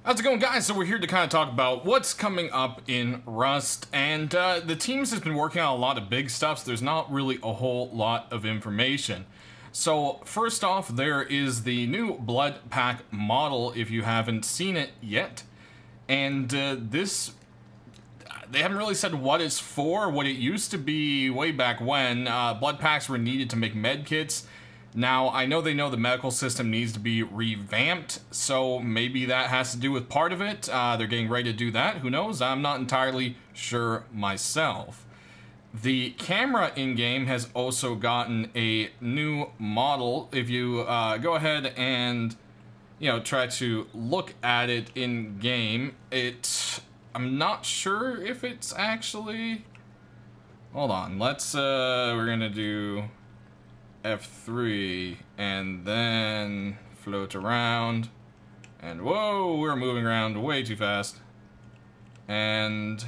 How's it going, guys? So we're here to kind of talk about what's coming up in Rust, and the teams has been working on a lot of big stuff, so there's not really a whole lot of information. So first off, there is the new Blood Pack model, if you haven't seen it yet, and this, they haven't really said what it's for. What it used to be way back when, Blood Packs were needed to make med kits. Now, I know they know the medical system needs to be revamped, so maybe that has to do with part of it. They're getting ready to do that. Who knows? I'm not entirely sure myself. The camera in-game has also gotten a new model. If you go ahead and, try to look at it in-game, I'm not sure if it's actually... Hold on, we're gonna do F3 and then float around, and whoa, we're moving around way too fast, and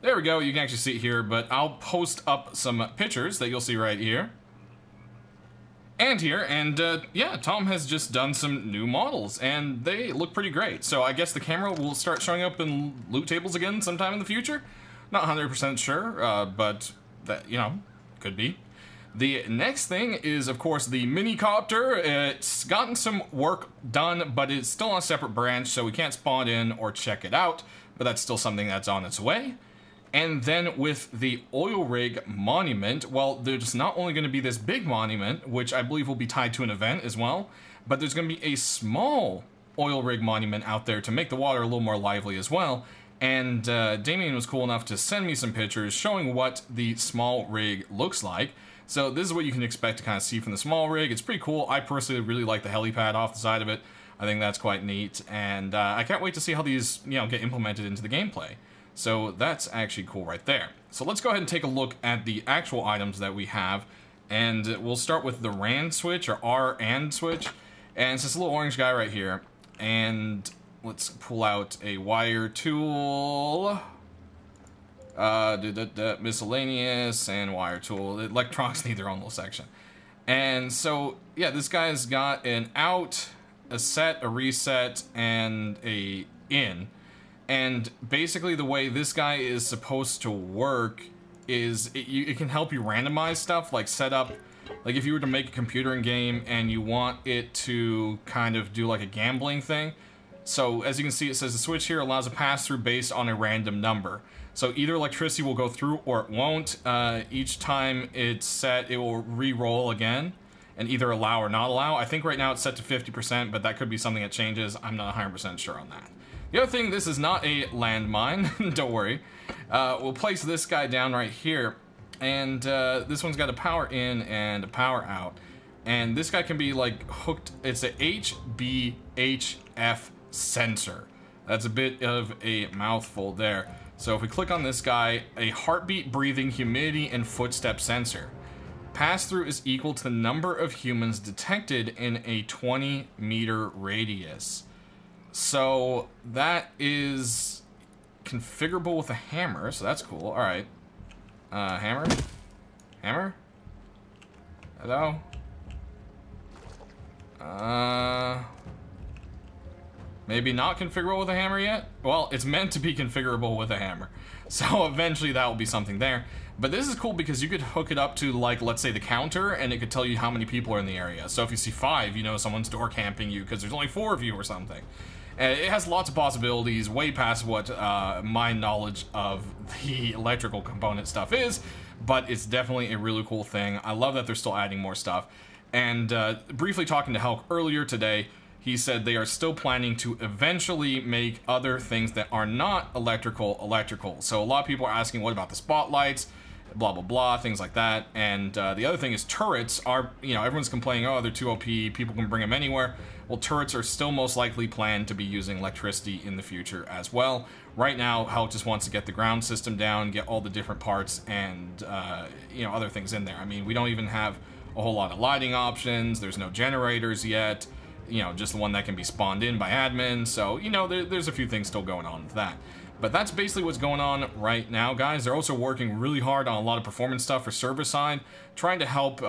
there we go. You can actually see it here, but I'll post up some pictures that you'll see right here and here, and yeah, Tom has just done some new models and they look pretty great. So I guess the camera will start showing up in loot tables again sometime in the future. Not 100% sure, but that, could be. The next thing is, of course, the mini copter. It's gotten some work done, but it's still on a separate branch, so we can't spawn in or check it out, but that's still something that's on its way. And then with the oil rig monument, well, there's not only going to be this big monument, which I believe will be tied to an event as well, but there's going to be a small oil rig monument out there to make the water a little more lively as well. And Damien was cool enough to send me some pictures showing what the small rig looks like. So this is what you can expect to kind of see from the small rig. It's pretty cool. I personally really like the helipad off the side of it. I think that's quite neat, and I can't wait to see how these, get implemented into the gameplay. So that's actually cool right there. So let's go ahead and take a look at the actual items that we have, and we'll start with the RAND switch, or RAND switch, and it's this little orange guy right here. And let's pull out a wire tool. Miscellaneous and wire tool. Electronics need their own little section. And so, yeah, this guy's got an out, a set, a reset, and a in. And basically the way this guy is supposed to work is it can help you randomize stuff, like set up, like if you were to make a computer in game and you want it to kind of do like a gambling thing. So as you can see, it says the switch here allows a pass-through based on a random number. So either electricity will go through or it won't. Each time it's set, it will re-roll again and either allow or not allow. I think right now it's set to 50%, but that could be something that changes. I'm not 100% sure on that. The other thing, this is not a landmine, don't worry. We'll place this guy down right here, and this one's got a power in and a power out. And this guy can be like hooked, it's a HBHF Sensor. That's a bit of a mouthful there. So if we click on this guy, a heartbeat, breathing, humidity, and footstep sensor. Pass-through is equal to the number of humans detected in a 20-meter radius. So that is configurable with a hammer, so that's cool. All right. Hammer? Hammer? Hello? Maybe not configurable with a hammer yet? Well, it's meant to be configurable with a hammer. So eventually that will be something there. But this is cool because you could hook it up to, like, let's say the counter, and it could tell you how many people are in the area. So if you see 5, you know someone's door camping you because there's only 4 of you or something. And it has lots of possibilities, way past what my knowledge of the electrical component stuff is, but it's definitely a really cool thing. I love that they're still adding more stuff. And briefly talking to Hulk earlier today, he said they are still planning to eventually make other things that are not electrical. So a lot of people are asking, what about the spotlights, blah, blah, blah, things like that. And the other thing is turrets are, everyone's complaining, oh, they're too OP, people can bring them anywhere. Well, turrets are still most likely planned to be using electricity in the future as well. Right now, Hulk just wants to get the ground system down, get all the different parts and, other things in there. I mean, we don't even have a whole lot of lighting options. There's no generators yet. Just the one that can be spawned in by admin. So, there's a few things still going on with that. But that's basically what's going on right now, guys. They're also working really hard on a lot of performance stuff for server side, trying to help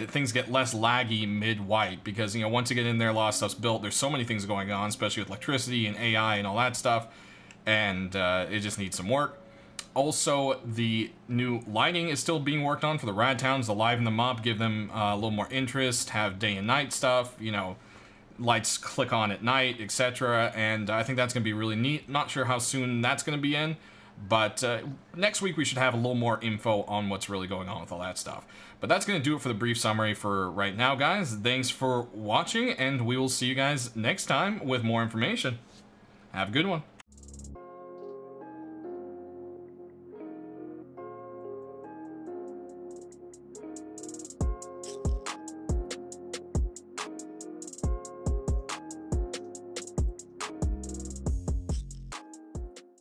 things get less laggy mid-wipe, because, you know, once you get in there, a lot of stuff's built. There's so many things going on, especially with electricity and AI and all that stuff, and it just needs some work. Also, the new lighting is still being worked on for the rad towns, to liven them up, give them a little more interest, have day and night stuff, you know, lights click on at night, etc. And I think that's going to be really neat. Not sure how soon that's going to be in, but next week we should have a little more info on what's really going on with all that stuff. But that's going to do it for the brief summary for right now, guys. Thanks for watching, and we will see you guys next time with more information. Have a good one.